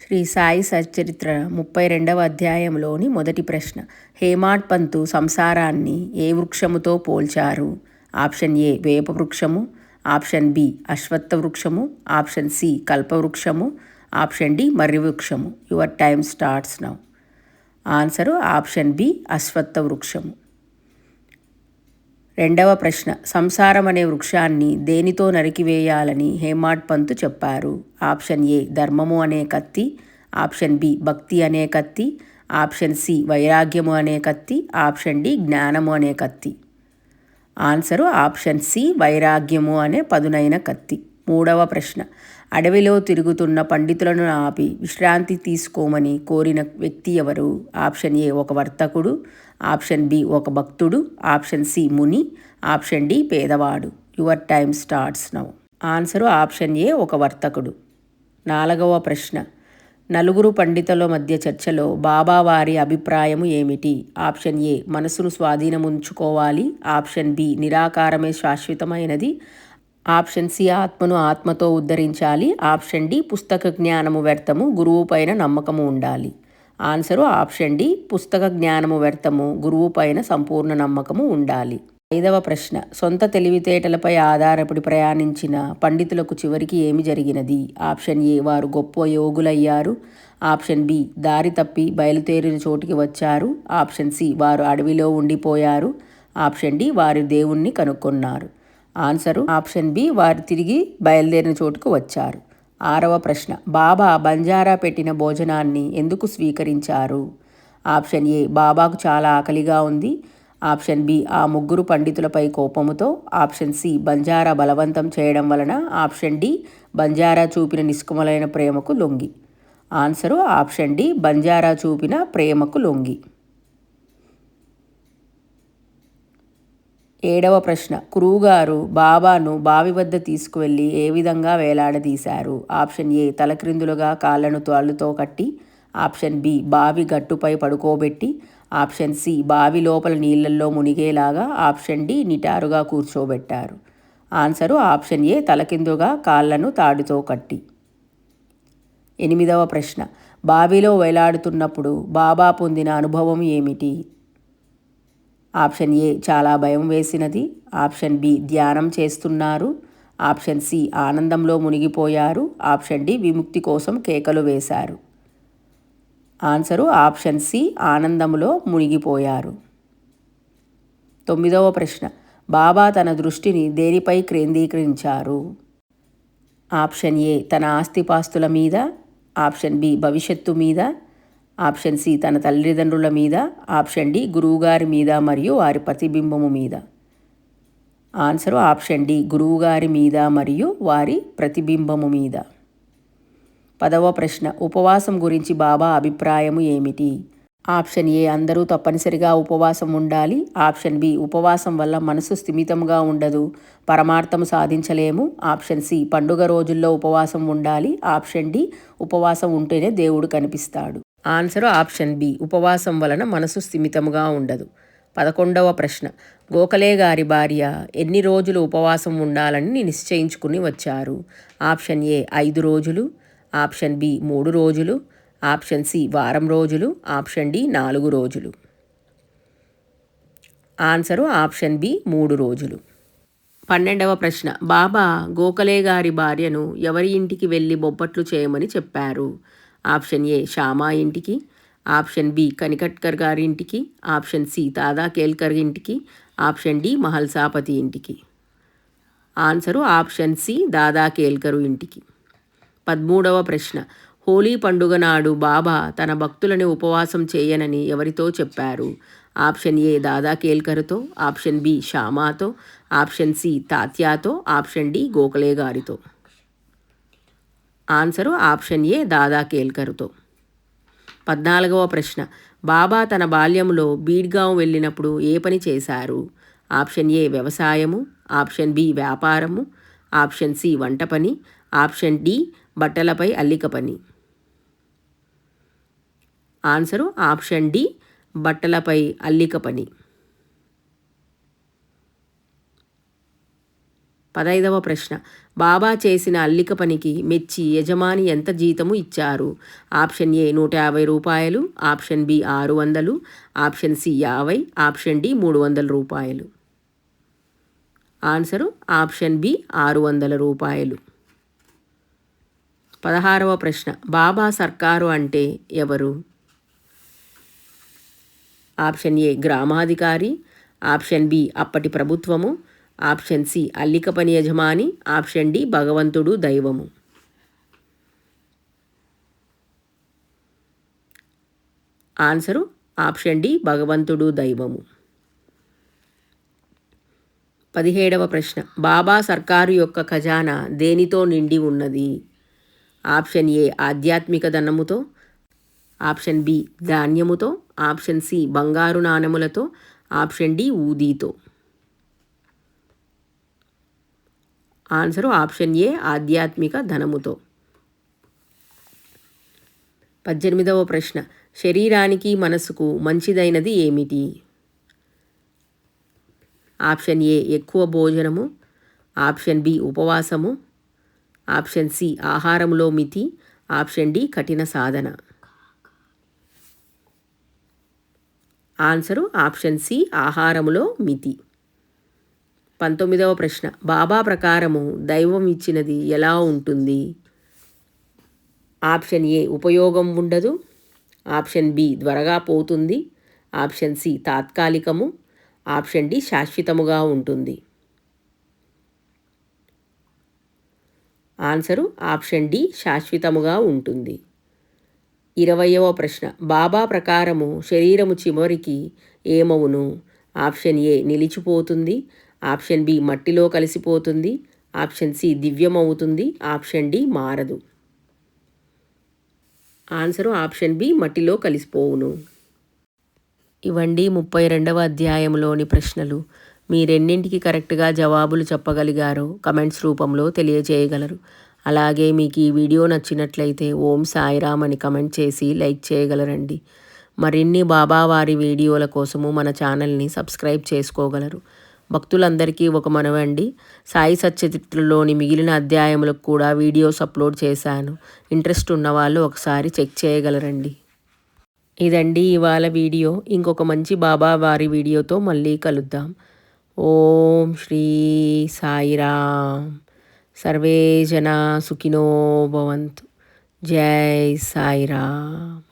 శ్రీ సాయి సచ్చరిత్ర 32వ అధ్యాయంలోని మొదటి ప్రశ్న. హేమాడ్ పంతు సంసారాన్ని ఏ వృక్షముతో పోల్చారు? ఆప్షన్ ఏ వేప వృక్షము, ఆప్షన్ బి అశ్వత్థ వృక్షము, ఆప్షన్ సి కల్పవృక్షము, ఆప్షన్ డి మర్రి వృక్షము. Your time starts now. Answer option B అశ్వత్థ వృక్షము. రెండవ ప్రశ్న. సంసారం అనే వృక్షాన్ని దేనితో నరికివేయాలని హేమాడ్ పంతు చెప్పారు? ఆప్షన్ ఏ ధర్మము అనే కత్తి, ఆప్షన్ బి భక్తి అనే కత్తి, ఆప్షన్ సి వైరాగ్యము అనే కత్తి, ఆప్షన్ డి జ్ఞానము అనే కత్తి. ఆన్సరు ఆప్షన్ సి వైరాగ్యము అనే పదునైన కత్తి. మూడవ ప్రశ్న. అడవిలో తిరుగుతున్న పండితులను ఆపి విశ్రాంతి తీసుకోమని కోరిన వ్యక్తి ఎవరు? ఆప్షన్ ఏ ఒక వర్తకుడు, ఆప్షన్ బి ఒక భక్తుడు, ఆప్షన్ సి ముని, ఆప్షన్ డి పేదవాడు. Your time starts now. Answer option ఏ ఒక వర్తకుడు. నాలుగవ ప్రశ్న. నలుగురు పండితుల మధ్య చర్చలో బాబా వారి అభిప్రాయము ఏమిటి? ఆప్షన్ ఏ మనసును స్వాధీనముంచుకోవాలి, ఆప్షన్ బి నిరాకారమే శాశ్వతమైనది, ఆప్షన్ సి ఆత్మను ఆత్మతో ఉద్ధరించాలి, ఆప్షన్ డి పుస్తక జ్ఞానము వ్యర్థము, గురువు పైన నమ్మకము ఉండాలి. ఆన్సరు ఆప్షన్ డి పుస్తక జ్ఞానము వ్యర్థము, గురువు పైన సంపూర్ణ నమ్మకము ఉండాలి. ఐదవ ప్రశ్న. సొంత తెలివితేటలపై ఆధారపడి ప్రయాణించిన పండితులకు చివరికి ఏమి జరిగినది? ఆప్షన్ ఏ వారు గొప్ప యోగులయ్యారు, ఆప్షన్ బి దారి తప్పి బయలుదేరిన చోటికి వచ్చారు, ఆప్షన్ సి వారు అడవిలో ఉండిపోయారు, ఆప్షన్ డి వారి దేవుణ్ణి కనుక్కున్నారు. ఆన్సరు ఆప్షన్ బి వారు తిరిగి బయలుదేరిన చోటుకు వచ్చారు. ఆరవ ప్రశ్న. బాబా బంజారా పెట్టిన భోజనాన్ని ఎందుకు స్వీకరించారు? ఆప్షన్ ఏ బాబాకు చాలా ఆకలిగా ఉంది, ఆప్షన్ బి ఆ ముగ్గురు పండితులపై కోపముతో, ఆప్షన్ సి బంజారా బలవంతం చేయడం వలన, ఆప్షన్ డి బంజారా చూపిన నిష్కమలైన ప్రేమకు లొంగి. ఆన్సరు ఆప్షన్ డి బంజారా చూపిన ప్రేమకు లొంగి. ఏడవ ప్రశ్న. గురువుగారు బాబాను బావి వద్ద తీసుకువెళ్ళి ఏ విధంగా వేలాడదీశారు? ఆప్షన్ ఏ తలక్రిందులుగా కాళ్లను తాళ్ళుతో కట్టి, ఆప్షన్ బి బావి గట్టుపై పడుకోబెట్టి, ఆప్షన్ సి బావి లోపల నీళ్లలో మునిగేలాగా, ఆప్షన్ డి నిటారుగా కూర్చోబెట్టారు. ఆన్సరు ఆప్షన్ ఏ తలకిందుగా కాళ్లను తాడుతో కట్టి. ఎనిమిదవ ప్రశ్న. బావిలో వేలాడుతున్నప్పుడు బాబా పొందిన అనుభవం ఏమిటి? ఆప్షన్ ఏ చాలా భయం వేసినది, ఆప్షన్ బి ధ్యానం చేస్తున్నారు, ఆప్షన్ సి ఆనందంలో మునిగిపోయారు, ఆప్షన్ డి విముక్తి కోసం కేకలు వేశారు. ఆన్సరు ఆప్షన్ సి ఆనందంలో మునిగిపోయారు. తొమ్మిదవ ప్రశ్న. బాబా తన దృష్టిని దేనిపై కేంద్రీకరించారు? ఆప్షన్ ఏ తన ఆస్తిపాస్తుల మీద, ఆప్షన్ బి భవిష్యత్తు మీద, ఆప్షన్ సి తన తల్లిదండ్రుల మీద, ఆప్షన్ డి గురువుగారి మీద మరియు వారి ప్రతిబింబము మీద. ఆన్సరు ఆప్షన్ డి గురువుగారి మీద మరియు వారి ప్రతిబింబము మీద. పదవ ప్రశ్న. ఉపవాసం గురించి బాబా అభిప్రాయము ఏమిటి? ఆప్షన్ ఏ అందరూ తప్పనిసరిగా ఉపవాసం ఉండాలి, ఆప్షన్ బి ఉపవాసం వల్ల మనసు స్థిమితంగా ఉండదు, పరమార్థము సాధించలేము, ఆప్షన్ సి పండుగ రోజుల్లో ఉపవాసం ఉండాలి, ఆప్షన్ డి ఉపవాసం ఉంటేనే దేవుడు కనిపిస్తాడు. ఆన్సరు ఆప్షన్ బి ఉపవాసం వలన మనసు స్థిమితముగా ఉండదు. 11వ ప్రశ్న. గోఖలే గారి భార్య ఎన్ని రోజులు ఉపవాసం ఉండాలని నిశ్చయించుకుని వచ్చారు? ఆప్షన్ ఏ 5 రోజులు, ఆప్షన్ బి 3 రోజులు, ఆప్షన్ సి వారం రోజులు, ఆప్షన్ డి 4 రోజులు. ఆన్సరు ఆప్షన్ బి 3 రోజులు. 12వ ప్రశ్న. బాబా గోఖలే గారి భార్యను ఎవరి ఇంటికి వెళ్ళి బొబ్బట్లు చేయమని చెప్పారు? ఆప్షన్ ఏ శ్యామా ఇంటికి, ఆప్షన్ బి కనికట్కర్ గారి ఇంటికి, ఆప్షన్ సి దాదా కేల్కర్ ఇంటికి, ఆప్షన్ డి మహల్సాపతి ఇంటికి. ఆన్సరు ఆప్షన్ సి దాదా కేల్కరు ఇంటికి. 13వ ప్రశ్న. హోలీ పండుగ నాడు బాబా తన భక్తులని ఉపవాసం చేయనని ఎవరితో చెప్పారు? ఆప్షన్ ఏ దాదా కేల్కర్తో, ఆప్షన్ బి శ్యామాతో, ఆప్షన్ సి తాత్యాతో, ఆప్షన్ డి గోఖలే గారితో. ఆన్సరు ఆప్షన్ ఏ దాదా కేల్కర్తో. 14వ ప్రశ్న. బాబా తన బాల్యంలో బీడ్గాం వెళ్ళినప్పుడు ఏ పని చేశారు? ఆప్షన్ ఏ వ్యవసాయము, ఆప్షన్ బి వ్యాపారము, ఆప్షన్ సి వంట పని, ఆప్షన్ డి బట్టలపై అల్లిక పని. ఆన్సరు ఆప్షన్ డి బట్టలపై అల్లిక పని. 15వ ప్రశ్న బాబా చేసిన అల్లిక పనికి మెచ్చి యజమాని ఎంత జీతము ఇచ్చారు? ఆప్షన్ ఏ 150 రూపాయలు, option B 600, option C 50, option D 300 రూపాయలు. ఆన్సరు ఆప్షన్ బి 600 రూపాయలు. 16వ ప్రశ్న బాబా సర్కారు అంటే ఎవరు? ఆప్షన్ ఏ గ్రామాధికారి, ఆప్షన్ బి అప్పటి ప్రభుత్వము, ఆప్షన్ సి అల్లిక పని యజమాని, ఆప్షన్ డి భగవంతుడు దైవము. ఆన్సరు ఆప్షన్ డి భగవంతుడు దైవము. 17వ ప్రశ్న బాబా సర్కారు యొక్క ఖజానా దేనితో నిండి ఉన్నది? ఆప్షన్ ఏ ఆధ్యాత్మిక ధనముతో, ఆప్షన్ బి ధాన్యముతో, ఆప్షన్ సి బంగారు నాణెములతో, ఆప్షన్ డి ఊదీతో. ఆన్సరు ఆప్షన్ ఏ ఆధ్యాత్మిక ధనముతో. 18వ ప్రశ్న శరీరానికి మనసుకు మంచిదైనది ఏమిటి? ఆప్షన్ ఏ ఎక్కువ భోజనము, ఆప్షన్ బి ఉపవాసము, ఆప్షన్ సి ఆహారంలో మితి, ఆప్షన్ డి కఠిన సాధన. ఆన్సరు ఆప్షన్ సి ఆహారములో మితి. 19వ ప్రశ్న బాబా ప్రకారము దైవం ఇచ్చినది ఎలా ఉంటుంది? ఆప్షన్ ఏ ఉపయోగం ఉండదు, ఆప్షన్ బి త్వరగా పోతుంది, ఆప్షన్ సి తాత్కాలికము, ఆప్షన్ డి శాశ్వతముగా ఉంటుంది. ఆన్సరు ఆప్షన్ డి శాశ్వతముగా ఉంటుంది. 20వ ప్రశ్న బాబా ప్రకారము శరీరము చివరికి ఏమవును? ఆప్షన్ ఏ నిలిచిపోతుంది, ఆప్షన్ బి మట్టిలో కలిసిపోతుంది, ఆప్షన్ సి దివ్యమవుతుంది, ఆప్షన్ డి మారదు. ఆన్సరు ఆప్షన్ బి మట్టిలో కలిసిపోవును. ఇవండి 32వ అధ్యాయంలోని ప్రశ్నలు. మీరెన్నింటికి కరెక్ట్గా జవాబులు చెప్పగలిగారో కమెంట్స్ రూపంలో తెలియజేయగలరు. అలాగే మీకు ఈ వీడియో నచ్చినట్లయితే ఓం సాయిరామ్ అని కమెంట్ చేసి లైక్ చేయగలరండి. మరిన్ని బాబావారి వీడియోల కోసము మన ఛానల్ని సబ్స్క్రైబ్ చేసుకోగలరు. భక్తులందరికీ ఒక మనవండి, సాయి సచ్చరిత్రలోని మిగిలిన అధ్యాయములకు కూడా వీడియోస్ అప్లోడ్ చేశాను. ఇంట్రెస్ట్ ఉన్నవాళ్ళు ఒకసారి చెక్ చేయగలరండి. ఇదండి ఇవాళ వీడియో. ఇంకొక మంచి బాబా వారి వీడియోతో మళ్ళీ కలుద్దాం. ఓం శ్రీ సాయిరామ్. సర్వే జనా సుఖినో భవంతు. జై సాయిరామ్.